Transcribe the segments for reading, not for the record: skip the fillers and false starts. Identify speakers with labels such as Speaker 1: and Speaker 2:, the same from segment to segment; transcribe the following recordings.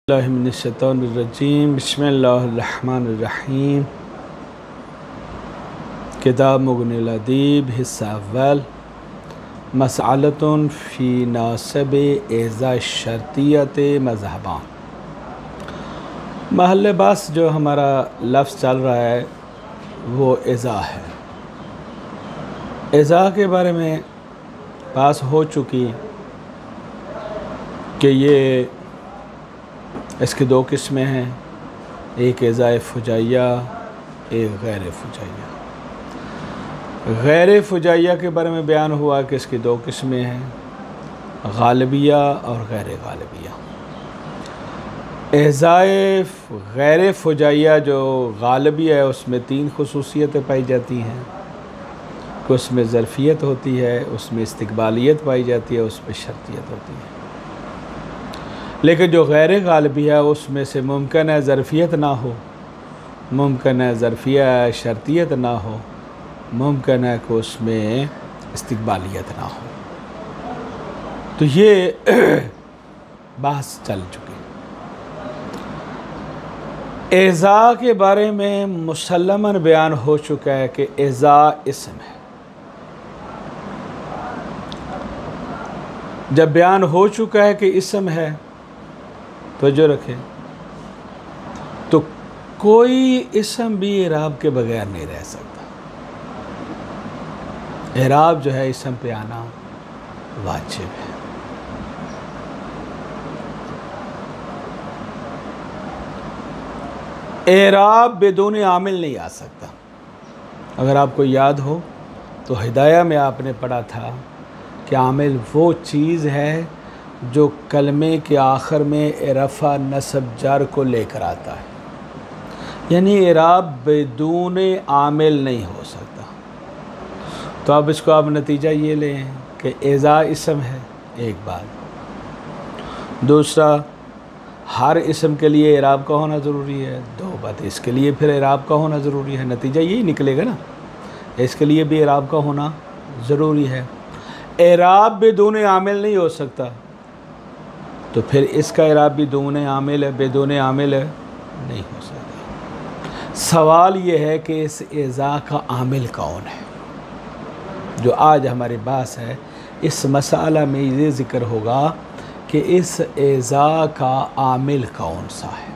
Speaker 1: बिस्मिल्लाहिर्रहमानिर्रहीम बिस्मिल्लाहिर्रहमानिर्रहीम। किताब मुग़निल अदीब हिस्सा अव्वल मसअलतुन फ़ी नासिब एज़ा शर्तियत मज़हबान। महल बस जो हमारा लफ्ज़ चल रहा है वो एज़ा है। एज़ा के बारे में बात हो चुकी कि ये इसकी दो किस्में हैं, एक एज़ा फ़ुजाइया, एक गैर फ़ुजाइया। गैर फ़ुजाइया के बारे में बयान हुआ कि इसकी दो किस्में हैं, गालिबिया और गैर गालिबिया। एज़ाए गैर फ़ुजाइया जो गालिबिया है उसमें तीन खुसूसियतें पाई जाती हैं कि उसमें ज़रफ़ियत होती है, उसमें इस्तिक़बालियत पाई जाती है, उसमें शर्तियत होती है। लेकिन जो गैर गालिबिया है उसमें से मुमकिन है ज़रफ़ियत ना हो, मुमकिन है ज़रफ़िया शर्तियत ना हो, मुमकिन है कि उसमें इस्तिक़बालियत ना हो। तो ये बहस चल चुकी। एज़ा के बारे में मुसल्लमन बयान हो चुका है कि एज़ा इस्म है। जब बयान हो चुका है कि इस्म है तो जो रखें तो कोई इस्म भी इराब के बगैर नहीं रह सकता। इराब जो है इस्म पे आना वाजिब है। इराब बेदून आमिल नहीं आ सकता। अगर आपको याद हो तो हिदाया में आपने पढ़ा था कि आमिल वो चीज़ है जो कलमे के आखिर में रफ़ा नस्ब जर को लेकर आता है, यानी इराब बेदून आमिल नहीं हो सकता। तो अब इसको आप नतीजा ये लें कि एज़ा इस्म है, एक बात। दूसरा, हर इस्म के लिए इराब का होना ज़रूरी है, दो बात। इसके लिए फिर इराब का होना ज़रूरी है, नतीजा यही निकलेगा ना, इसके लिए भी इराब का होना ज़रूरी है। इराब बेदून आमिल नहीं हो सकता, तो फिर इसका इराब भी दून आमिल है, बेदून आमिल है, नहीं हो सकता। सवाल ये है कि इस एज़ा का आमिल कौन है, जो आज हमारे पास है। इस मसाला में ये ज़िक्र होगा कि इस एज़ा का आमिल कौन सा है।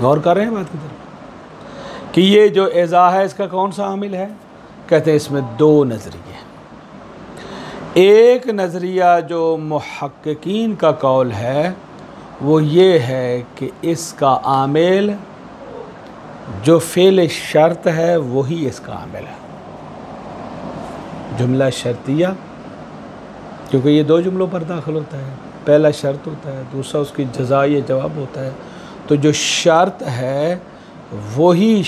Speaker 1: गौर कर रहे हैं बात की तरफ कि ये जो एज़ा है इसका कौन सा आमिल है। कहते हैं इसमें दो नज़रिए। एक नज़रिया जो मुहक्किकीन का कौल है वो ये है कि इसका आमिल जो फ़ेल शर्त है वही इसका आमिल है। जुमला शर्तिया, क्योंकि ये दो जुमलों पर दाखिल होता है, पहला शर्त होता है, दूसरा उसकी जज़ा या जवाब होता है। तो जो शर्त है वही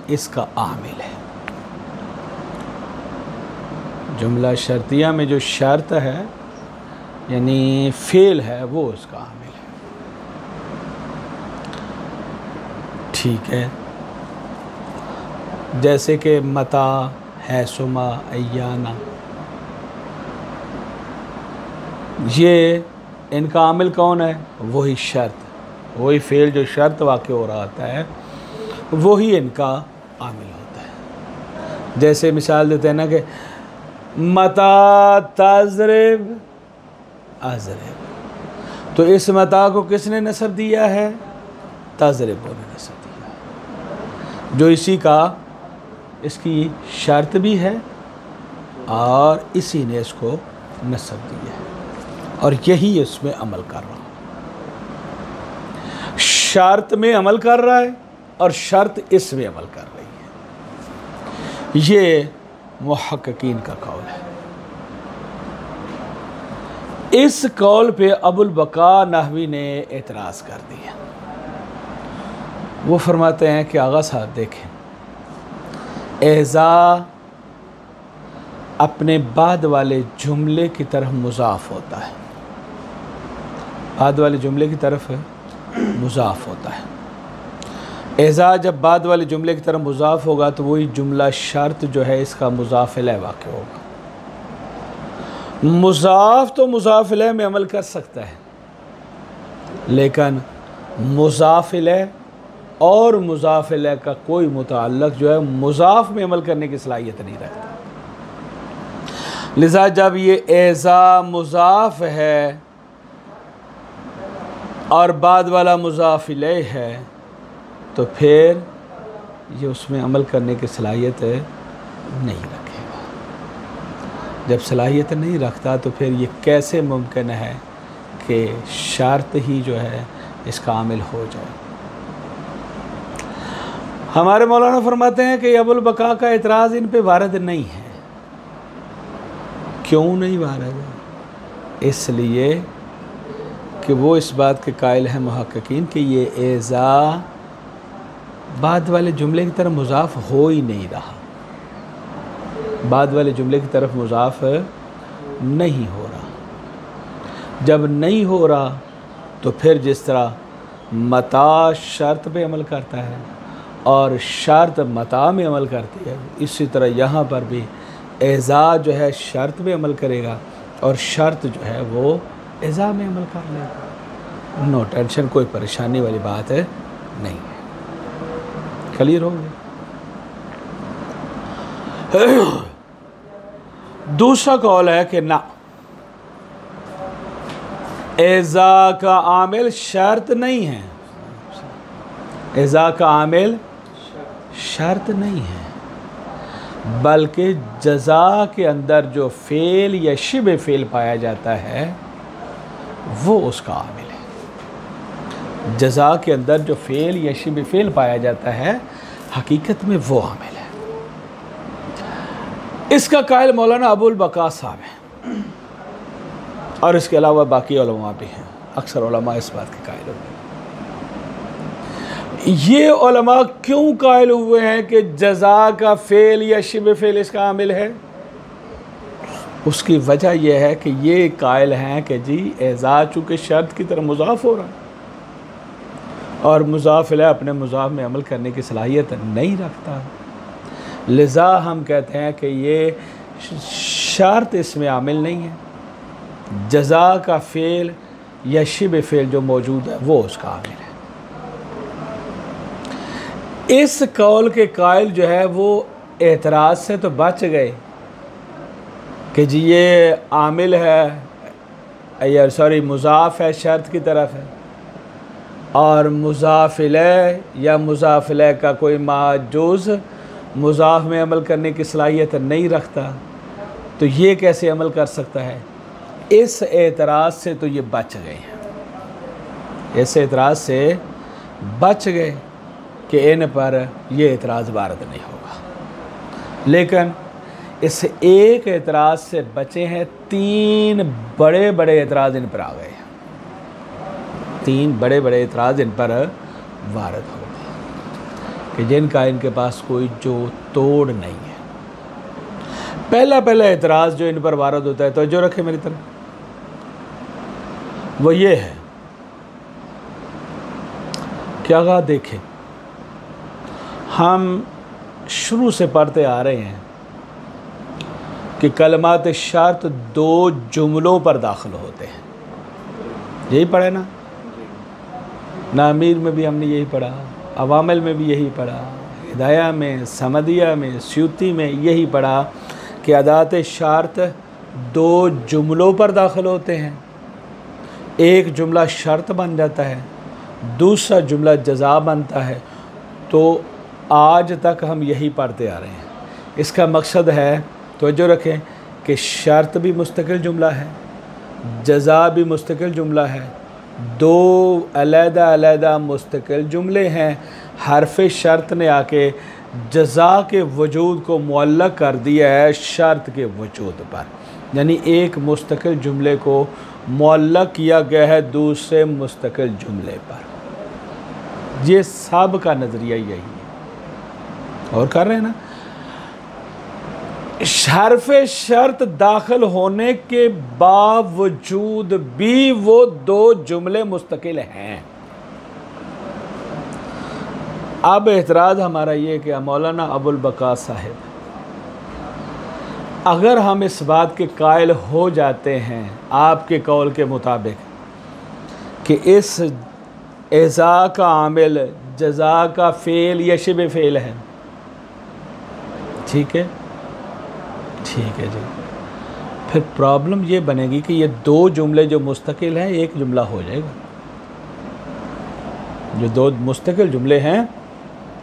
Speaker 1: इसका आमिल है। जुमला शर्तिया में जो शर्त है यानी फ़ेल है वो उसका आमिल है। ठीक है, जैसे कि मता है, सुमा, अय्याना, ये इनका आमिल कौन है, वही शर्त, वही फ़ेल जो शर्त वाक़ हो रहा होता है वही इनका आमिल होता है। जैसे मिसाल देते हैं ना कि मता तज़रिब अज़रिब, तो इस मता को किसने नस्ब दिया है, तज़रिब ने नस्ब दिया, जो इसी का इसकी शर्त भी है और इसी ने इसको नस्ब दिया है और यही इसमें अमल कर रहा है। शर्त में अमल कर रहा है और शर्त इसमें अमल कर रही है। ये मुहक्किकीन का कौल है। इस कौल पे अबुल बका नहवी ने एतराज़ कर दिया। वो फरमाते हैं कि आगा साहब देखें, एज़ा अपने बाद वाले जुमले की तरफ मुज़ाफ़ होता है, बाद वाले जुमले की तरफ मुज़ाफ़ होता है। एज़ा जब बाद वाले जुमले की तरफ मुज़ाफ़ होगा तो वही जुमला शर्त जो है इसका मुज़ाफ़ इलैह वाक़ होगा। मुज़ाफ़ तो मुज़ाफ़ इलैह में अमल कर सकता है, लेकिन मुज़ाफ़ इलैह और मुज़ाफ़ इलैह का कोई मुतअल्लिक़ जो है मुज़ाफ़ में अमल करने की सलाहियत नहीं रखता। लिज़ा जब ये एज़ा मुज़ाफ़ है और बाद वाला मुज़ाफ़ इलैह है तो फिर ये उसमें अमल करने की सलाहियत नहीं रखेगा। जब सलाहियत नहीं रखता तो फिर ये कैसे मुमकिन है कि शर्त ही जो है इसका आमिल हो जाए। हमारे मौलाना फरमाते हैं कि अबुल बका का एतराज़ इन पे वारद नहीं है। क्यों नहीं वारद है? इसलिए कि वो इस बात के कायल हैं मुहक्किकीन कि ये एज़ा बाद वाले जुमले की तरफ मुज़ाफ़ हो ही नहीं रहा, बाद वाले जुमले की तरफ मुज़ाफ़ नहीं हो रहा। जब नहीं हो रहा तो फिर जिस तरह मता शर्त पे अमल करता है और शर्त मता में अमल करती है, इसी तरह यहाँ पर भी एज़ा जो है शर्त में अमल करेगा और शर्त जो है वो एज़ा में अमल कर लेगा। नो टेंशन, कोई परेशानी वाली बात है नहीं है। क्लियर हो गया? दूसरा कौल है कि ना, एज़ा का आमिल शर्त नहीं है, एज़ा का आमिल शर्त नहीं है, बल्कि जज़ा के अंदर जो फ़ेल या शिबे फ़ेल पाया जाता है वो उसका आमिल है। जज़ा के अंदर जो फ़ेल या शिबे फ़ेल पाया जाता है हकीकत में वो आमिल है। इसका कायल मौलाना अबुल बका साहब है और इसके अलावा बाकी उलमा भी हैं। अक्सर उलमा इस बात के कायल हुए। ये उलमा क्यों कायल हुए हैं कि जज़ा का फ़ेल या शिबे फ़ेल इसका आमिल है? उसकी वजह यह है कि ये कायल हैं कि जी एज़ा चूँकि शर्त की तरह मुज़ाफ़ हो रहा है और मुज़ाफ़ इलैह अपने मुज़ाफ़ में अमल करने की सलाहियत नहीं रखता, लिज़ा हम कहते हैं कि ये शर्त इसमें आमिल नहीं है। जज़ा का फ़ेल या शिबे फ़ेल जो मौजूद है वो उसका आमिल है। इस कौल के कायल जो है वो एतराज़ से तो बच गए कि जी ये आमिल है या सॉरी मुज़ाफ़ है, शर्त की तरफ है और मुज़ाफ़ इलैह या मुज़ाफ़ इलैह का कोई माजूज़ मुज़ाफ़ में अमल करने की सलाहियत नहीं रखता, तो ये कैसे अमल कर सकता है? इस एतराज़ से तो ये बच गए हैं, इस एतराज़ से बच गए कि इन पर ये एतराज़ वारद नहीं होगा। लेकिन इस एक एतराज़ से बचे हैं, तीन बड़े बड़े एतराज़ इन पर आ गए हैं। तीन बड़े बड़े एतराज़ इन पर वारद होगा कि जिनका इनके पास कोई जो तोड़ नहीं है। पहला एतराज़ जो इन पर वारद होता है, तो जो रखे मेरी तरफ, वो ये है क्या कहा? देखें, हम शुरू से पढ़ते आ रहे हैं कि कलमात शर्त दो जुमलों पर दाखिल होते हैं। यही पढ़े ना? नामीर में भी हमने यही पढ़ा, अवामिल में भी यही पढ़ा, हिदाया में, समदिया में, स्यूती में यही पढ़ा कि अदात शर्त दो जुमलों पर दाखिल होते हैं। एक जुमला शर्त बन जाता है, दूसरा जुमला जज़ा बनता है। तो आज तक हम यही पढ़ते आ रहे हैं। इसका मकसद है, तो जो रखें, कि शर्त भी मुस्तकिल जुमला है, जज़ा भी मुस्तकिल जुमला है, दो अलहदा मुस्तकिल जुमले हैं। हरफ शर्त ने आके जज़ा के वजूद को मुअल्लक़ कर दिया है शर्त के वजूद पर, यानी एक मुस्तकिल जुमले को मुअल्लक़ किया गया है दूसरे मुस्तकिल जुमले पर। ये सब का नज़रिया यही है। और कर रहे हैं ना, हरफ शर्त दाखिल होने के बावजूद भी वो दो जुमले मुस्तकिल हैं। अब एतराज़ हमारा ये कि मौलाना अबुल बका साहिब, अगर हम इस बात के कायल हो जाते हैं आपके कौल के मुताबिक कि इस एज़ा का आमिल जज़ा का फ़ेल या शिबे फ़ेल है। ठीक है, ठीक है जी। फिर प्रॉब्लम ये बनेगी कि ये दो जुमले जो मुस्तकिल हैं एक जुमला हो जाएगा। जो दो मुस्तकिल जुमले हैं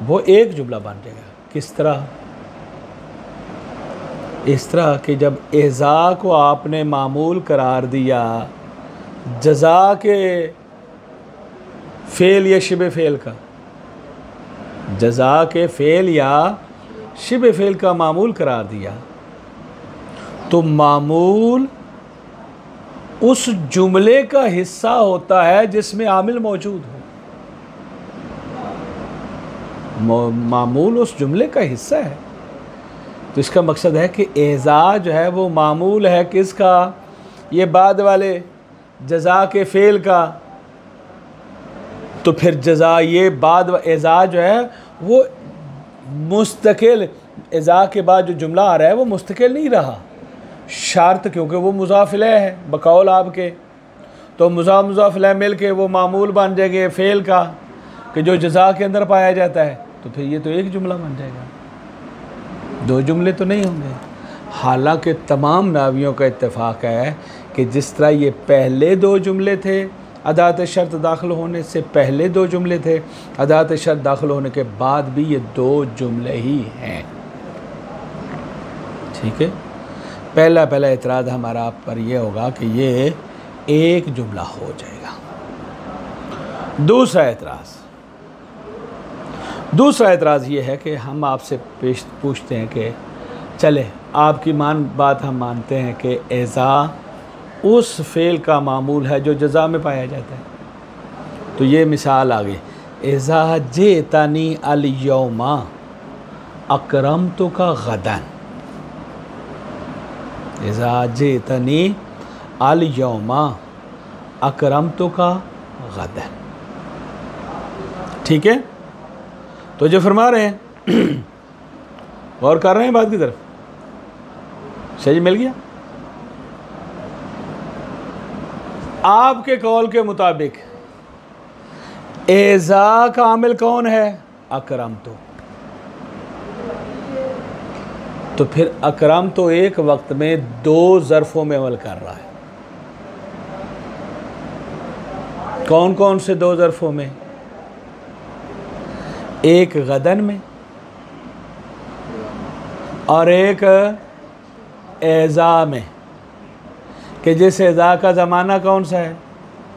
Speaker 1: वो एक जुमला बन जाएगा। किस तरह? इस तरह कि जब एज़ा को आपने मामूल करार दिया जज़ा के फ़ेल या शिबे फ़ेल का, जज़ा के फ़ेल या शिबे फ़ेल का मामूल करार दिया, तो मामूल उस जुमले का हिस्सा होता है जिसमें आमिल मौजूद हो। मामूल उस जुमले का हिस्सा है। तो इसका मकसद है कि एज़ा जो है वो मामूल है किसका? ये बाद वाले जज़ा के फ़ेल का। तो फिर जज़ा ये बाद एज़ा जो है वो मुस्तकिल, एज़ा के बाद जो जुमला आ रहा है वो मुस्तकिल नहीं रहा शर्त, क्योंकि वो मुज़ाफ़ इलैह है बकौल आपके। तो मुज़ाफ़ इलैह मिल के वो मामूल बन जाएंगे फ़ेल का कि जो जज़ा के अंदर पाया जाता है। तो फिर ये तो एक जुमला बन जाएगा, दो जुमले तो नहीं होंगे। हालांकि तमाम नावियों का इत्तेफाक है कि जिस तरह ये पहले दो जुमले थे अदात शर्त दाखिल होने से पहले दो जुमले थे, अदात शर्त दाखिल होने के बाद भी ये दो जुमले ही हैं। ठीक है, पहला एतराज़ हमारा आप पर यह होगा कि ये एक जुमला हो जाएगा। दूसरा एतराज़ ये है कि हम आपसे पूछते हैं कि चले आपकी बात हम मानते हैं कि एज़ा उस फ़ेल का मामूल है जो जज़ा में पाया जाता है। तो ये मिसाल आ गई, एज़ा जेतनी अल यौमा अकरमतुका गदन। एज़ा जेतनी अल यौमा अकरमतुका गदन। ठीक है, तो जो फरमा रहे हैं गौर कर रहे हैं बात की तरफ, सही मिल गया? आपके कौल के मुताबिक एज़ा का आमिल कौन है? अकरम। तो फिर अकरम तो एक वक्त में दो ज़र्फ़ों में अमल कर रहा है। कौन कौन से दो ज़र्फ़ों में? एक गदन में और एक एज़ा में, कि जिस एज़ा का ज़माना कौन सा है?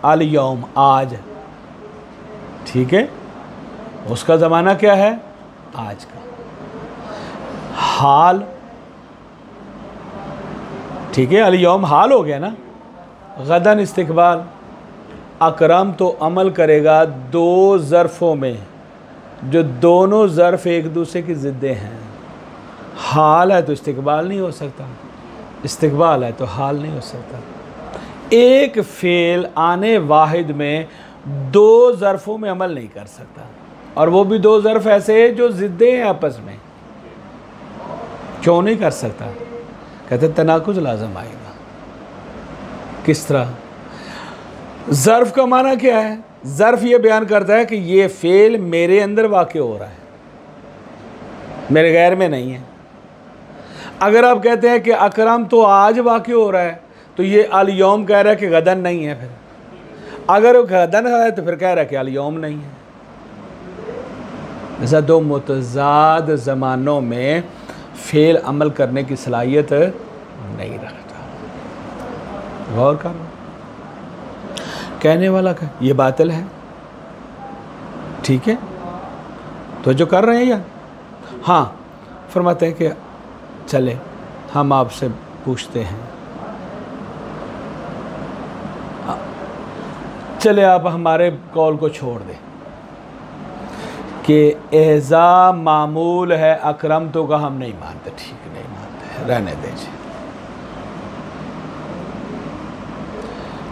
Speaker 1: अल यौम, आज। ठीक है, उसका ज़माना क्या है? आज का। हाल, ठीक है, अल यौम हाल हो गया ना। गदन इस्तिकबाल। अकरम तो अमल करेगा दो ज़र्फ़ों में जो दोनों ज़र्फ़ एक दूसरे की ज़िद्दें हैं। हाल है तो इस्तिकबाल नहीं हो सकता, इस्तिकबाल है तो हाल नहीं हो सकता। एक फ़ेल आने वाहिद में दो ज़र्फ़ों में अमल नहीं कर सकता, और वो भी दो ज़र्फ़ ऐसे जो ज़िद्दें हैं आपस में। क्यों नहीं कर सकता? कहते तनाकुज़ लाज़िम आएगा। किस तरह? ज़र्फ़ का माना क्या है? ज़र्फ़ ये बयान करता है कि ये फ़ेल मेरे अंदर वाक़े हो रहा है, मेरे गैर में नहीं है। अगर आप कहते हैं कि अकरम तो आज वाक़े हो रहा है, तो ये अल यौम कह रहा है कि गदन नहीं है। फिर अगर वो गदन है तो फिर कह रहा है कि अल यौम नहीं है। जैसा दो मुतज़ाद ज़मानों में फ़ेल अमल करने की सलाहियत नहीं रखता। गौर करो, कहने वाला का ये बातिल है। ठीक है, तो जो कर रहे हैं या हाँ, फरमाते हैं कि चले हम आपसे पूछते हैं, चले आप हमारे कौल को छोड़ दें कि एज़ा मामूल है, अकरम तो का हम नहीं मानते। ठीक नहीं मानते, रहने दीजिए।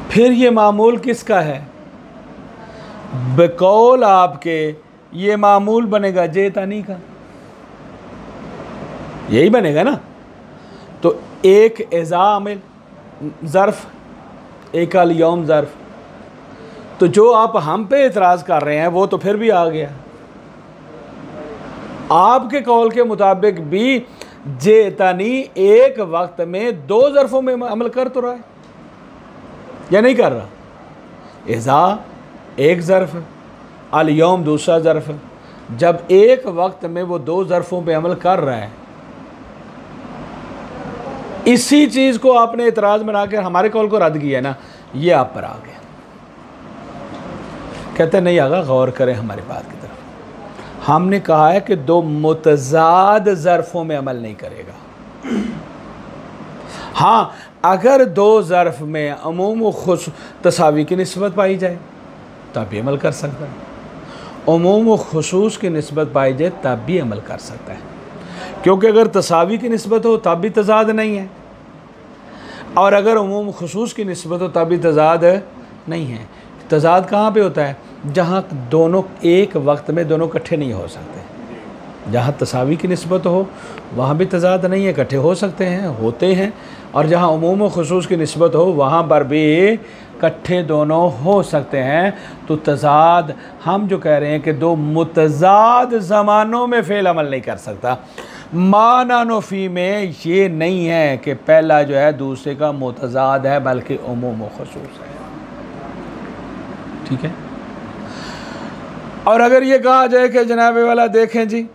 Speaker 1: फिर ये मामूल किसका है? बकौल आपके ये मामूल बनेगा जेतानी का, यही बनेगा ना। तो एक एज़ा आमिल ज़र्फ़, एक अल यौम ज़र्फ़। तो जो आप हम पे एतराज़ कर रहे हैं वो तो फिर भी आ गया। आपके कौल के मुताबिक भी जेतानी एक वक्त में दो ज़र्फ़ों में अमल कर तो रहा है या नहीं कर रहा? इज़ा एक ज़र्फ़, अल यौम दूसरा ज़र्फ़। जब एक वक्त में वो दो ज़र्फ़ों पे अमल कर रहा है, इसी चीज़ को आपने एतराज़ बनाकर हमारे कौल को रद्द किया ना, ये आप पर आ गया। कहते नहीं आगा, गौर करें हमारी बात की तरफ। हमने कहा है कि दो मुतज़ाद ज़र्फ़ों में अमल नहीं करेगा। हाँ, अगर दो ज़र्फ़ में अमूम व खुसूस तसावी की निस्बत पाई जाए तब भी अमल कर सकता है, अमूम व खुसूस की निस्बत पाई जाए तब भी अमल कर सकता है, क्योंकि अगर तसावी की निस्बत हो तब भी तज़ाद नहीं है, और अगर अमूम खुसूस की निस्बत हो तब भी तज़ाद नहीं है। तज़ाद कहाँ पे होता है? जहाँ दोनों एक वक्त में दोनों इकट्ठे नहीं हो सकते। जहाँ तसावी की निस्बत हो वहाँ भी तज़ाद नहीं है, इकट्ठे हो सकते हैं, होते हैं, और जहाँ अमूम व खुसूस की निस्बत हो वहाँ पर भी इकट्ठे दोनों हो सकते हैं। तो तज़ाद हम जो कह रहे हैं कि दो मुतज़ाद ज़मानों में फ़ेल अमल नहीं कर सकता। माना नफ़ी में ये नहीं है कि पहला जो है दूसरे का मुतज़ाद है, बल्कि उमूम व खुसूस है। ठीक है। और अगर ये कहा जाए कि जनाबे वाला देखें जी,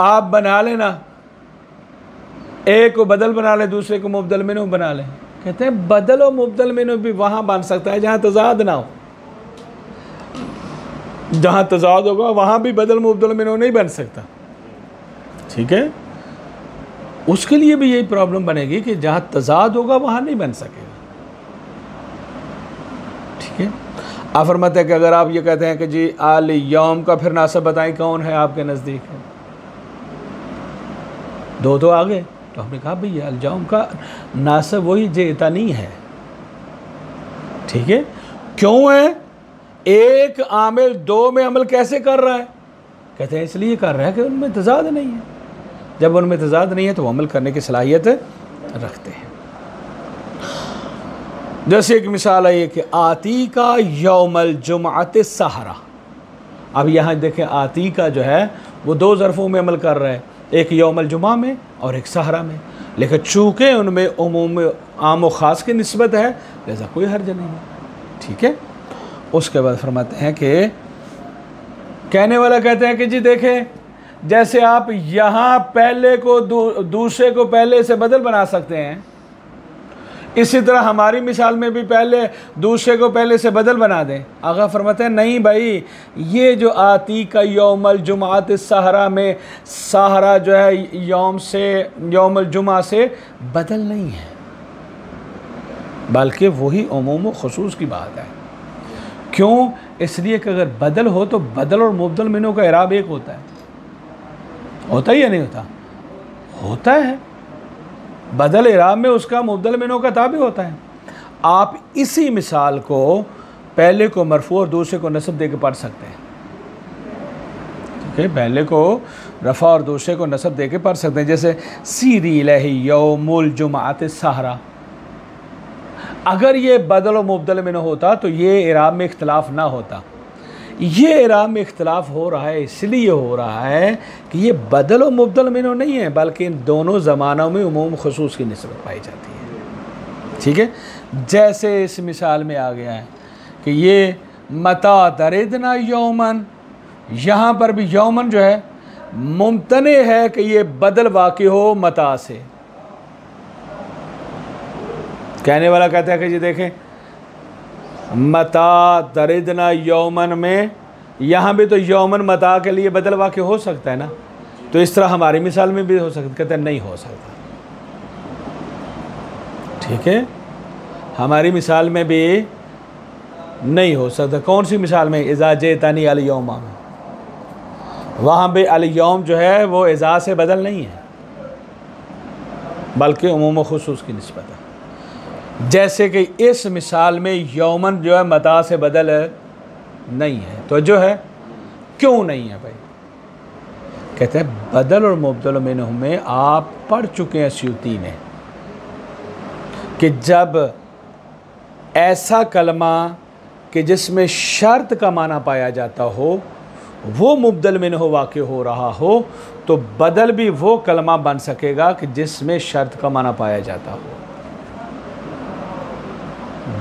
Speaker 1: आप बना लेना, एक को बदल बना ले, दूसरे को मुबदल मिन्हु बना ले। कहते हैं बदल और मुबदल मिन्हु भी वहाँ बन सकता है जहाँ तज़ाद ना हो। जहाँ तज़ाद होगा वहाँ भी बदल मुबदल मिन्हु नहीं बन सकता। ठीक है, उसके लिए भी यही प्रॉब्लम बनेगी कि जहाँ तज़ाद होगा वहाँ नहीं बन सकेगा। ठीक है। आप फरमाते हैं कि अगर आप ये कहते हैं कि जी आल यौम का फिर नासब बताएं कौन है आपके नज़दीक है, दो तो आ गए, तो हमने कहा भैया अल यौम का नासब वही जेतानी है। ठीक है। क्यों है? एक आमिल दो में अमल कैसे कर रहा है? कहते हैं इसलिए कर रहा है कि उनमें तज़ाद नहीं है। जब उनमें तज़ाद नहीं है तो वो अमल करने की सलाहियत रखते हैं। जैसे एक मिसाल है कि आती का यौमल जुमात सहरा। अब यहाँ देखें, आती का जो है वो दो ज़र्फ़ों में अमल कर रहा है, एक यौमल जुमा में और एक सहरा में, लेकिन चूँकि उनमें उमूम आम व ख़ास की निस्बत है लिहाजा कोई हर्ज नहीं है। ठीक है। उसके बाद फरमाते हैं कि कहने वाला कहते हैं कि जी देखें, जैसे आप यहाँ पहले को दूसरे को पहले से बदल बना सकते हैं, इसी तरह हमारी मिसाल में भी पहले दूसरे को पहले से बदल बना दें। आगा फरमाते हैं नहीं भाई, ये जो आती का यौमल जुमात सहरा में, सहरा जो है यौम से यौमल जुमा से बदल नहीं है, बल्कि वही उमूम व खुसूस की बात है। क्यों? इसलिए कि अगर बदल हो तो बदल और मुबदल मिन्हु का इराब एक होता है। होता ही या नहीं होता? होता है। बदल इराब में उसका मुबदल मिन्हु का ताबे होता है। आप इसी मिसाल को पहले को मरफू और दूसरे को नस्ब दे के पढ़ सकते हैं। ठीक है, पहले को रफ़ा और दूसरे को नस्ब दे के पढ़ सकते हैं। जैसे सीरी इलैहि यौमुल जुमात सहरा। अगर ये बदल और मुबदल मिन्हु होता तो ये इराब में इख्तलाफ ना होता। ये इराब में इख्तलाफ हो रहा है इसलिए हो रहा है कि ये बदल और मुबदल मिन्हु नहीं है, बल्कि इन दोनों ज़मानों में उमूम खुसूस की निस्बत पाई जाती है। ठीक है। जैसे इस मिसाल में आ गया है कि ये मता तरिदना यौमन, यहाँ पर भी यौमन जो है मुमतने है कि ये बदल वाक़ई हो मता से। कहने वाला कहता है कि जी देखें, मता तरिदना यौमन में यहाँ भी तो यौमन मता के लिए बदल वाक़ई हो सकता है ना, तो इस तरह हमारी मिसाल में भी हो सकता। कहते हैं नहीं हो सकता। ठीक है, हमारी मिसाल में भी नहीं हो सकता। कौन सी मिसाल में? इज़ा जेतानी अल यौमा में, वहाँ पे अल यौम जो है वो इज़ा से बदल नहीं है, बल्कि उमूम व खुसूस की निस्बत है। जैसे कि इस मिसाल में यौमन जो है मता से बदल नहीं है, तो जो है क्यों नहीं है भाई? कहते हैं बदल और मुबदल मिन्हु में आप पढ़ चुके हैं स्यूती में कि जब ऐसा कलमा कि जिसमें शर्त का माना पाया जाता हो, वो मुब्दल मिन हो वाक़ हो रहा हो, तो बदल भी वो कलमा बन सकेगा कि जिसमें शर्त का माना पाया जाता हो।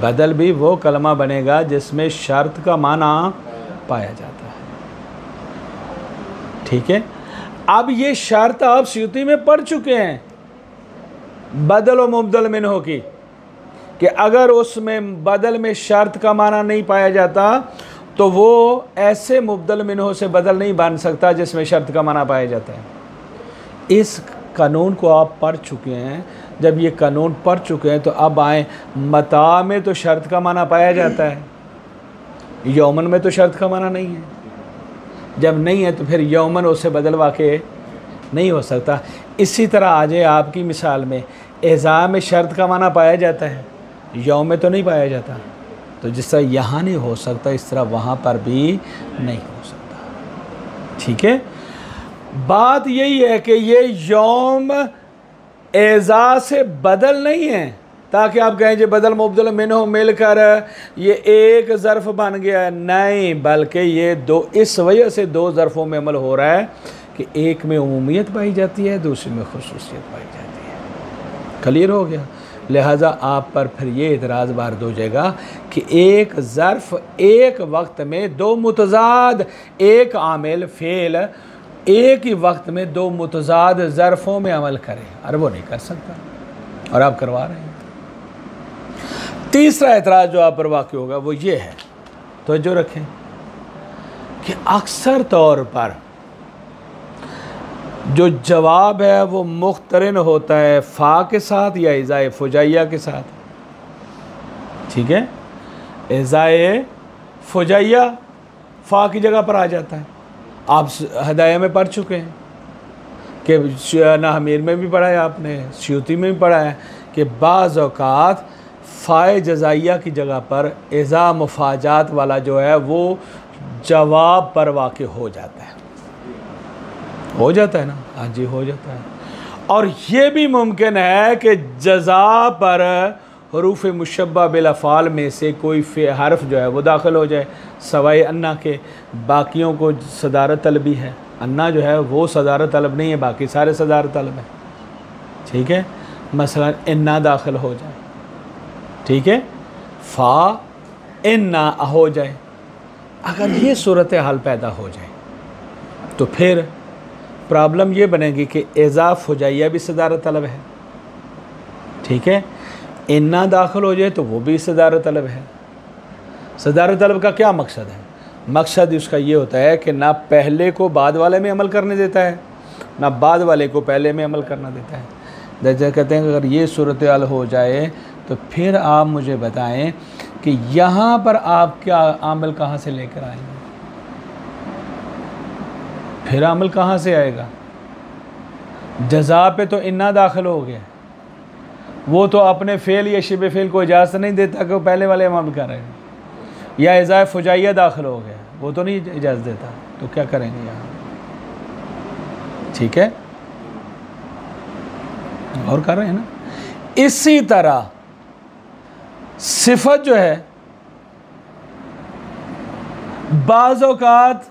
Speaker 1: बदल भी वो कलमा बनेगा जिसमें शर्त का माना पाया जाता है। ठीक है, अब ये शर्त आप स्यूती में पढ़ चुके हैं, बदल व मुब्दल मिन हो की, कि अगर उसमें बदल में शर्त का माना नहीं पाया जाता तो वो ऐसे मुब्दल मिनहो से बदल नहीं बन सकता जिसमें शर्त का माना पाया जाता है। इस कानून को आप पढ़ चुके हैं। जब ये कानून पढ़ चुके हैं तो अब आए, मता में तो शर्त का माना पाया जाता है, यौमन में तो शर्त का माना नहीं है। जब नहीं है तो फिर यौमन उससे बदलवा के नहीं हो सकता। इसी तरह आ जाए आपकी मिसाल में, एज़ा में शर्त का माना पाया जाता है, यौम में तो नहीं पाया जाता। तो जिस तरह यहाँ नहीं हो सकता, इस तरह वहाँ पर भी नहीं हो सकता। ठीक है, बात यही है कि ये यौम एज़ा से बदल नहीं है ताकि आप कहें जो बदल मुब्दल मिनहो मिलकर ये एक ज़र्फ़ बन गया, नहीं, बल्कि ये दो, इस वजह से दो ज़र्फ़ों में अमल हो रहा है कि एक में उमूमियत पाई जाती है, दूसरे में खुसूसियत पाई जाती है। क्लियर हो गया? लिहाजा आप पर फिर ये एतराज़ वारद हो जाएगा कि एक ज़र्फ़ एक वक्त में दो मुतज़ाद, एक आमिल फ़ेल एक ही वक्त में दो मुतज़ाद ज़र्फ़ों में अमल करे, और वो नहीं कर सकता, और आप करवा रहे हैं। तीसरा एतराज़ जो आप पर वाक़ होगा वो ये है, तो जो रखें कि अक्सर तौर पर जो जवाब है वो मुख्तरन होता है फ़ा के साथ या इज़ाए फ़ुजाइया के साथ। ठीक है, इज़ाए फ़ुजाइया फ़ा की जगह पर आ जाता है। आप हदाया में पढ़ चुके हैं कि ना हमीर में भी पढ़ा है आपने, स्यूती में भी पढ़ा है कि बाज़ औक़ात फ़ाए जज़ाइया की जगह पर इज़ा मुफ़ाजात वाला जो है वो जवाब पर वाक़ हो जाता है। हो जाता है ना? हाँ जी, हो जाता है। और ये भी मुमकिन है कि जज़ा पर हरूफ मुशब्बा बिल अफ़ाल में से कोई हर्फ जो है वो दाखिल हो जाए, सवाए अन्ना के। बाकियों को सदारत तलबी है, अन्ना जो है वो सदारत तलब नहीं है, बाकी सारे सदारत तलब है। ठीक है, मसलन इन्ना दाखिल हो जाए, ठीक है, फ़ा इन्ना हो जाए। अगर ये सूरत हाल पैदा हो जाए तो फिर प्रॉब्लम ये बनेगी कि एज़ा फ़ुजाइया भी सदारत तलब है। ठीक है, इन्ना दाखिल हो जाए तो वो भी सदारत तलब है। सदारत तलब का क्या मकसद है? मकसद उसका ये होता है कि ना पहले को बाद वाले में अमल करने देता है, ना बाद वाले को पहले में अमल करना देता है। जैसे कहते हैं कि अगर ये सूरत हाल हो जाए तो फिर आप मुझे बताएं कि यहाँ पर आप क्या अमल कहाँ से लेकर आएंगे? फिर अमल कहाँ से आएगा? जज़ा पे तो इन्ना दाखिल हो गया, वो तो अपने फ़ेल या शिबे फ़ेल को इजाज़त नहीं देता कि वो पहले वाले अमल कर रहे हैं। या इज़ाए फ़ुजाइया दाखिल हो गया, वो तो नहीं इजाज़त देता, तो क्या करेंगे यहाँ? ठीक है, और कर रहे हैं ना। इसी तरह सिफत जो है बाज़ औक़ात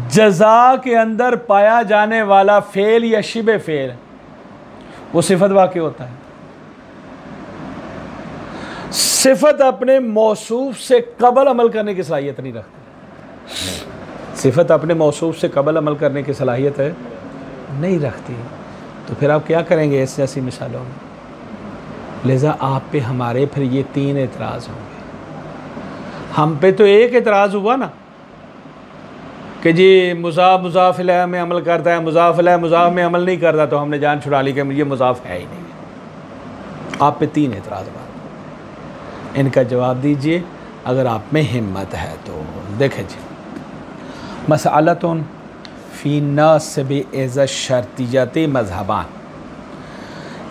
Speaker 1: जज़ा के अंदर पाया जाने वाला फ़ेल या शिबे फ़ेल वो सिफत वाक़ई होता है। सिफत अपने मौसूफ से कबल अमल करने की सलाहियत नहीं रखती। सिफत अपने मौसूफ से कबल अमल करने की सलाहियत है नहीं रखती, तो फिर आप क्या करेंगे ऐसी ऐसी मिसालों में? लिहाजा आप पे हमारे फिर ये तीन एतराज़ होंगे। हम पे तो एक एतराज़ हुआ ना कि जी मुज़ाफ़ मुज़ाफ़ इलैह में अमल करता है, मुज़ाफ़ इलैह मुज़ाफ़ में अमल नहीं करता, तो हमने जान छुड़ा ली कि ये मुज़ाफ़ है ही नहीं। आप पे तीन एतराज़ बात, इनका जवाब दीजिए अगर आप में हिम्मत है तो। देखें जी, मसअलतुन फ़ी नासिब एज़ा शर्तिय्यति मज़हबान।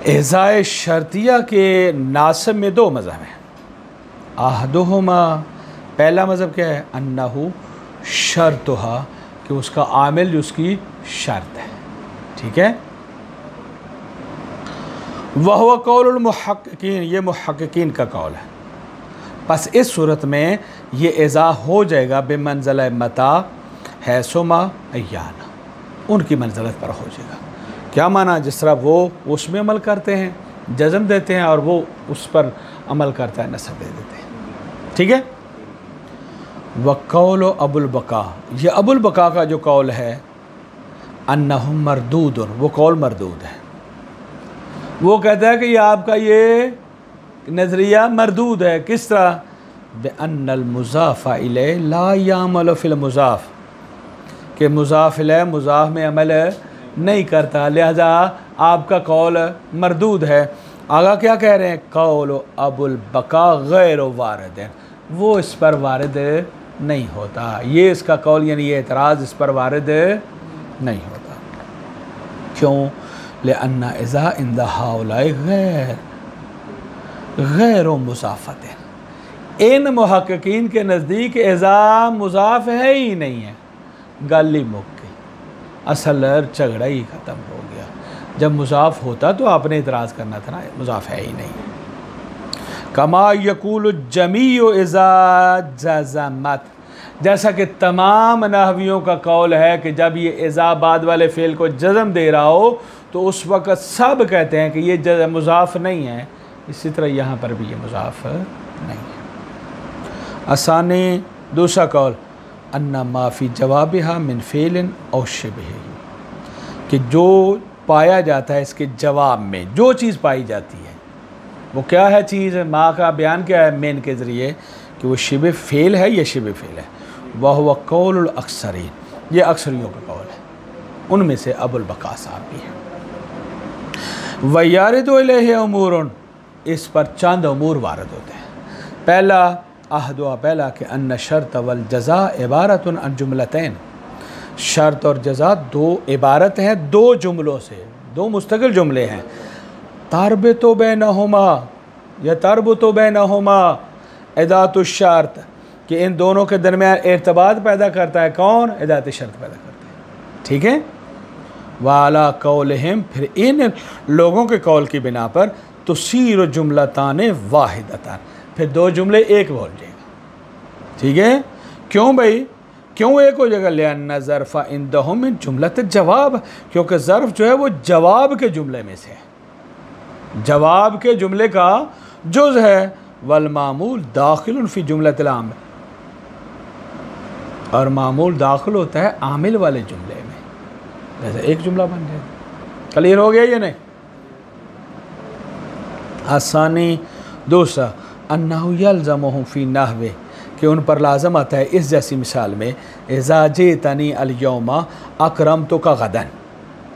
Speaker 1: एज़ाए शर्तिया के नासिब में दो मज़हब हैं। अहदुहुमा, पहला मज़हब क्या है? अन्नहु शर्तुहा, कि उसका आमिल जो उसकी शर्त है। ठीक है, वह कौलुल मुहक्किकीन, ये मुहक्किकीन का कौल है। बस इस सूरत में ये इज़ा हो जाएगा बेमंज़िल मता है सुमा अय्याना, उनकी मंज़िलत पर हो जाएगा। क्या माना? जिस तरह वो उसमें अमल करते हैं, जज़म देते हैं, और वो उस पर अमल करता है, नसब दे देते हैं। ठीक है। वक़ौल अबुल बका, ये अबुल बका का जो कौल है, अन्नहुम मरदूद, वो कौल मरदूद है। वो कहता है कि ये आपका ये नज़रिया मरदूद है। किस तरह? बेअन्नल मुज़ाफ़ इलैह ला यामल फ़िल मुज़ाफ़, कि मुज़ाफ़ इलैह मुज़ाफ़ में अमल नहीं करता, लिहाजा आपका कौल मरदूद है। आगा क्या कह रहे हैं? कौल अबुल बका गैर वारिद, वो इस पर वारिद नहीं होता। ये इसका कौल, यानी ये एतराज़ इस पर वारिद नहीं होता। क्यों? लिअन्ना इज़ा इंदा हाउलाई गैर मुज़ाफ़त, इन मुहक्किकीन के नज़दीक इज़ा मुज़ाफ़ है ही नहीं है। गाली मुक गई, असल झगड़ा ही ख़त्म हो गया। जब मुज़ाफ़ होता तो आपने इतराज़ करना था ना, मुज़ाफ़ है ही नहीं। कमा यकूल जमीउ इज़ा जज़मत, जैसा कि तमाम नहवियों का कौल है कि जब ये इज़ा बाद वाले फ़ेल को जज़म दे रहा हो तो उस वक़्त सब कहते हैं कि ये मुज़ाफ़ नहीं है। इसी तरह यहाँ पर भी ये मुज़ाफ़ नहीं है। आसानी दूसरा कौल, अन्ना माफ़ी जवाबिहा मिन फ़ेलिन औ शिबह, कि जो पाया जाता है इसके जवाब में, जो चीज़ पाई जाती है वो क्या है चीज़? माँ का बयान क्या है मेन के ज़रिए कि वो शिबह फ़ेल है या शिबह फ़ेल है। वह कौलुल अक्सरीन, ये अक्सरियों का कौल है, उनमें से अबुल बका साहब भी है। वयारिदु इलैहि उमूरुन, इस पर चंद उमूर वारद होते हैं। पहला अहदुआ, पहला कि अन्न शर्त वल जज़ा इबारतुन अन जुमलतैन, शर्त और जज़ा दो इबारत हैं, दो जुमलों से, दो मुस्तकिल जुमले हैं। तारबतो बैनहुमा या तरबतो बैनहुमा इदातु शर्त, कि इन दोनों के दरमियान इर्तिबात पैदा करता है कौन? इदात शर्त पैदा करता है। ठीक है। वाला कौलहिम, फिर इन लोगों के कौल की बिना पर तुसीर जुमलतान वाहिदतान, फिर दो जुमले एक बोल जाएगा। ठीक है। क्यों भाई, क्यों एक हो जाएगा? लिअन्ना ज़र्फ़ा इंदहुम मिन जुमलत जवाब, क्योंकि ज़र्फ़ जो है वो जवाब के जुमले में से है, जवाब के जुमले का जुज़ है। वल मामूल दाखिल फ़ी जुमलतिल आमिल, और मामूल दाखिल होता है आमिल वाले जुमले में, जैसे एक जुमला बन जाए। क्लियर हो गया ये नहीं? आसानी दूसरा, अन्नहु यल्ज़मुहुम फ़ी नहवे, कि उन पर लाजम आता है इस जैसी मिसाल में, इज़ा जितनी अल यौमा अकरमतुका गदन।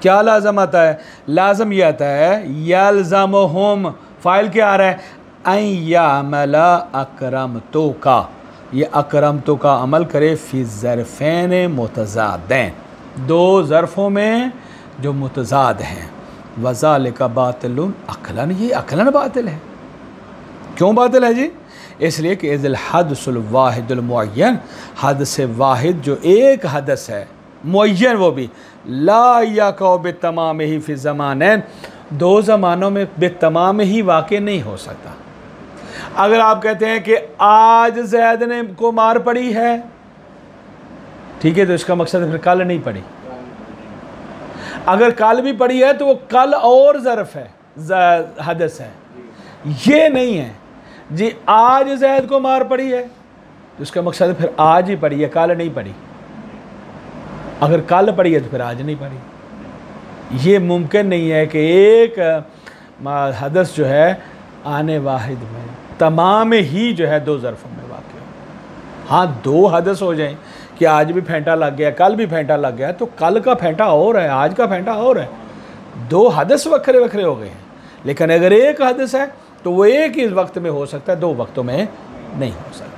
Speaker 1: क्या लाजम आता है? लाजम ये आता है यल्ज़मुहुम, फ़ाइल क्या आ रहा है? अन यामला अकरमतुका, ये अकरमतुका अमल करे फ़ी ज़रफ़ैन मुतज़ादैन, दो ज़रफ़ों में जो मुतज़ाद हैं। वज़ालिका बातिलुन अक़लन, ये अक़लन बातिल है। क्यों बातिल है जी? इसलिए कि इज़िल हदसुल वाहिदुल मुअय्यन, हद से वाहिद जो एक हदस है मुअय्यन, वो भी ला यक़अ बितमाम ही फ़ी ज़मानैन, दो ज़मानों में बेतमाम ही वाक़ नहीं हो सकता। अगर आप कहते हैं कि आज ज़ैद ने को मार पड़ी है, ठीक है, तो इसका मकसद फिर कल नहीं पड़ी। अगर कल भी पड़ी है तो वो कल और ज़र्फ़ है, हदस है, ये नहीं है जी आज ज़ैद को मार पड़ी है तो इसका मकसद फिर आज ही पड़ी है, कल नहीं पड़ी। अगर कल पड़ी है तो फिर आज नहीं पड़ी। ये मुमकिन नहीं है कि एक हदस जो है आने वाहिद में तमाम ही जो है दो ज़रफ़ों में वाक़ हो। हाँ, दो हदस हो जाएं कि आज भी फेंटा लग गया, कल भी फेंटा लग गया, तो कल का फेंटा और है, आज का फेंटा और है, दो हदस वक्रे वक्रे हो गए हैं। लेकिन अगर एक हदस है तो वो एक ही वक्त में हो सकता है, दो वक्तों में नहीं हो सकता।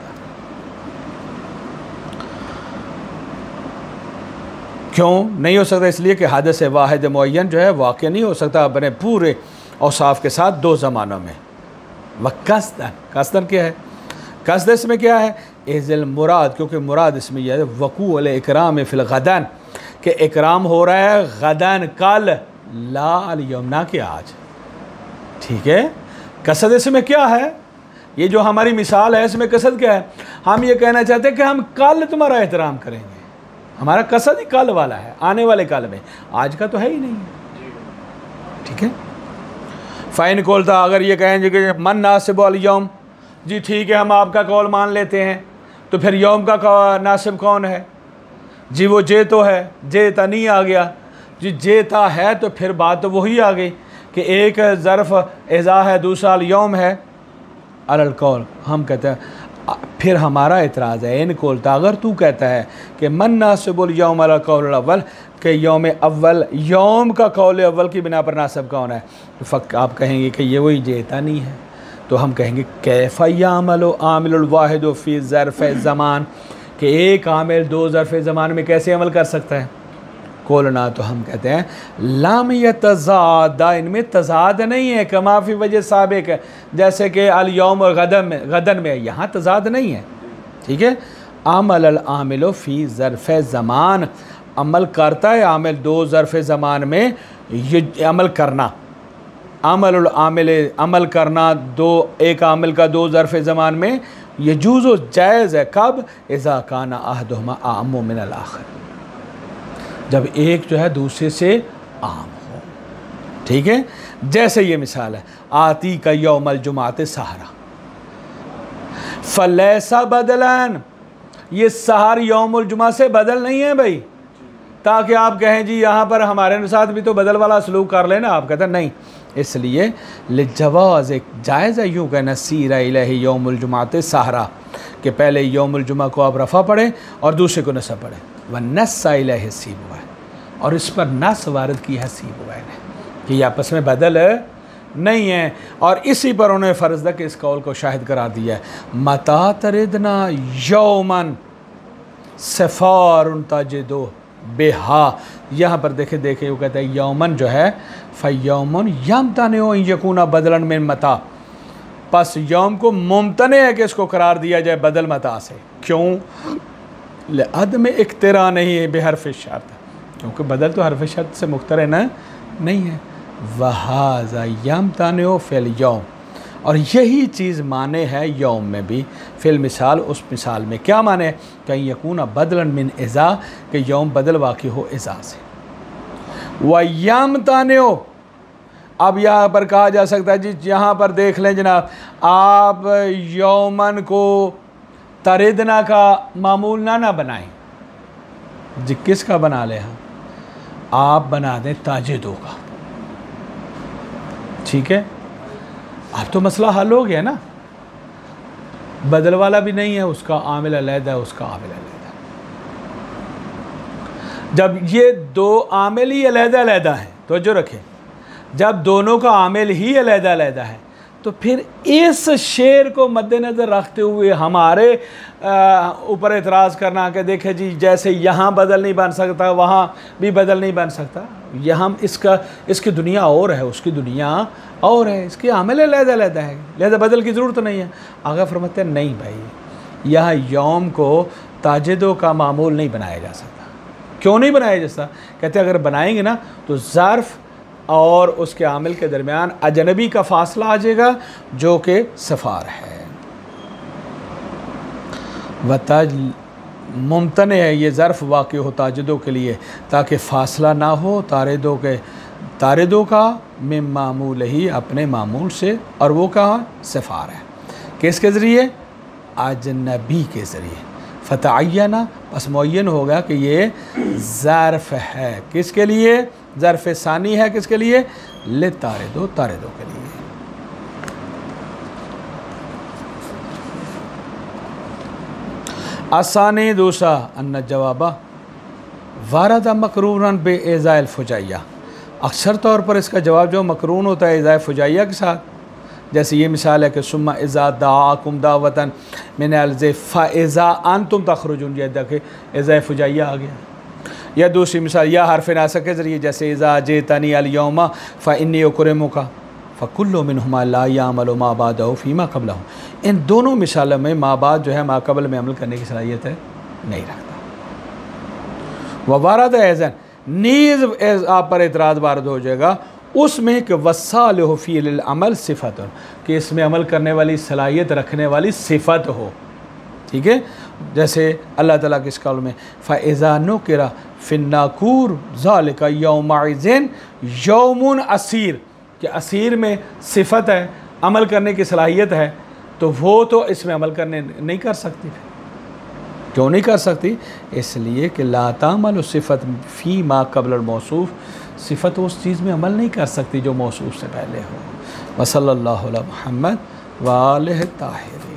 Speaker 1: क्यों नहीं हो सकता? इसलिए कि हदस वाहिद मुअय्यन जो है वाक़ नहीं हो सकता अपने पूरे औसाफ के साथ दो ज़मानों में। व कसदन, कसदन क्या है? कसद इसमें क्या है? इज़िल मुराद, क्योंकि मुराद इसमें यह है वक़ू अल इकराम फ़िल गदन, कि इकराम हो रहा है गदन कल, ला अल यौम, ना कि आज। ठीक है, कसद इसमें क्या है, ये जो हमारी मिसाल है इसमें कसद क्या है, हम ये कहना चाहते हैं कि हम कल तुम्हारा एहतराम करेंगे, हमारा कसद ही कल वाला है, आने वाले कल में, आज का तो है ही नहीं। ठीक है, फ़ाइन कौल था, अगर ये कहेंगे कि मन नासिब वाल यौम, जी ठीक है हम आपका कौल मान लेते हैं, तो फिर यौम का नासिब कौन है, जी वो जे तो है, जे ता नहीं आ गया, जी जे ता है तो फिर बात तो वही आ गई कि एक ज़र्फ़ इज़ा है दूसरा यौम है, अलल कौल। हम कहते हैं फिर हमारा एतराज़ है इन कौलता, अगर तू कहता है कि मन नासिबुल यौम अलल कौल अव्वल, कि यौम अव्वल, यौम का कौल अव्वल की बिना पर नासिब कौन है, तो फ़क आप कहेंगे कि ये वही जेता नहीं है, तो हम कहेंगे कैफ़ा यामलु आमिलुल वाहिदु फ़ी ज़र्फ़ ज़मान, कि एक आमिल दो ज़र्फ़ ज़मान में कैसे अमल कर सकता है। कोलना, तो हम कहते हैं लाम यतज़ादा, इनमें तज़ाद नहीं है, कमाफ़ी वजह साबिक है, जैसे कि अल यौम और गदन में यहाँ तज़ाद नहीं है। ठीक है, अमल अल आमिलो फ़ी ज़र्फ़ ज़मान, अमल करता है आमिल दो ज़र्फ़ ज़मान में, ये अमल करना, अमल आमिल अमल करना दो, एक आमिल का दो ज़र्फ़ ज़मान में यजूज़ जायज़ है, कब, इज़ा काना अहदुहुमा आम्मु मिनल आखिर, जब एक जो है दूसरे से आम हो। ठीक है, जैसे ये मिसाल है, आती का यौमल जुमात सहरा फलैसा बदलन, ये सहर यौमुल जुमा से बदल नहीं है भाई, ताकि आप कहें जी यहाँ पर हमारे साथ भी तो बदल वाला सलूक कर लेना, आप कहते हैं नहीं, इसलिए लिजवाज़ एक जायज़ है यूँ कहना सीरा इलैहि यौमुल जुमात सहरा, कि पहले यौमुल जुमा को आप रफ़ा पढ़ें और दूसरे को नस्ब पढ़ें, व नस्सा इलैहि सीबुवैन, और इस पर नस वारद की है सीबुवैन है कि ये आपस में बदल नहीं है, और इसी पर उन्होंने फ़र्ज़ कि इस कौल को शाहिद करार दिया है। मता तरिदना यौमन सफ़ारुन तजिदो बेहा, यहाँ पर देखे वो कहते हैं यौमन जो है फ़यौमन यमतनो यकूना बदलन में मता, बस यौम को मुमतने है कि इसको करार दिया जाए बदल मता से, क्यों, अदम इक्तरा नहीं है बेहरफ़ शर्त, क्योंकि बदल तो हरफ़ शर्त से मुख्तरन नहीं है। वहाज़ा यमतनो फ़िल यौम, और यही चीज़ माने है यौम में भी, फ़िल मिसाल, उस मिसाल में क्या माने, कहीं यकूना बदलन मिन इज़ा, कि यौम बदल वाक़ई हो इज़ा से, व यमतनो, अब यहाँ पर कहा जा सकता है जी यहाँ पर देख लें जनाब, आप यौमन को तरिदना का मामूल ना बनाएं जी, किसका बना लें हम, आप बना दें ताजिदो का। ठीक है, अब तो मसला हल हो गया ना, बदल वाला भी नहीं है, उसका आमिल अलहदा है, उसका आमिल अलहदा। जब ये दो आमिल ही अलहदा अलहदा हैं, तो जो रखें, जब दोनों का आमिल ही अलहदा अलहदा है, तो फिर इस शेर को मद्देनज़र रखते हुए हमारे ऊपर एतराज़ करना कि देखे जी जैसे यहाँ बदल नहीं बन सकता वहाँ भी बदल नहीं बन सकता, यहाँ इसकी दुनिया और है, उसकी दुनिया और है, इसके आमिल अलहदा है, लिहाजा बदल की ज़रूरत नहीं है। आगे फरमाते हैं नहीं भाई, यह यौम को ताजिदों का मामूल नहीं बनाया जा सकता। क्यों नहीं बनाया जा सकता, कहते अगर बनाएंगे ना तो ज़र्फ़ और उसके आमिल के दरमियान अजनबी का फ़ासला आ जाएगा जो कि सफ़ार है, वताज मुमतन है, ये ज़र्फ़ वाक़ई हो ताजिदों के लिए ताकि फ़ासला ना हो तारिदों का में मामूल ही, अपने मामूल से, और वो कहाँ सफ़ार है, किसके ज़रिए, अजनबी के ज़रिए। फ़तअय्यना, बस मुअय्यन होगा कि ये ज़र्फ़ है, किसके लिए, ज़र्फ़ सानी है, किसके लिए, ले तारिदो के लिए। आसानी दूसरा अन्ना जवाबा वारदा मकरूरन बे एज़ाइल फ़ुजाइया, अक्सर तौर पर इसका जवाब जो मकरून होता है एज़ाए फ़ुजाइया के साथ, जैसे ये मिसाल है कि सुम्मा इज़ा दाअकुम दावतन मिन अलज़े फ़इज़ा अंतुम तख़रुजून, ये देखे एज़ाए फ़ुजाइया आ गया। या दूसरी मिसाल या हरफ़ नासिक के ज़रिए, जैसे इज़ा जेतनी अल यौमा फ़इन्नी उकरिमुका फ़कुल्लु मिनहुमा ला यामलु मा बादहु फ़ीमा क़ब्लहु, इन दोनों मिसालों में मा बाद जो है मा क़ब्ल में अमल करने की सलाहियत है नहीं रखता। ववारद एज़न नीज़ आप पर एतराज़ वारद हो जाएगा, उसमें कि वस्सालिहु फ़ील अमल सिफ़त, कि इसमें अमल करने वाली सलाहियत रखने वाली सिफ़त हो। ठीक है, जैसे अल्लाह ताला के इस कौल में फ़इज़ा नुकिरा फ़िन्नाकूर ज़ालिका यौमइज़िन यौमुन असीर, कि असीर में सिफ़त है, अमल करने की सलाहियत है, तो वो तो इसमें अमल करने नहीं कर सकती। क्यों नहीं कर सकती? इसलिए कि ला तामल सिफ़त फ़ी मा क़ब्ल मौसूफ़, सिफ़त उस चीज़ में अमल नहीं कर सकती जो मौसूफ़ से पहले हो। वसल्लल्लाहु अला मुहम्मद व आलिहि ताहिरीन।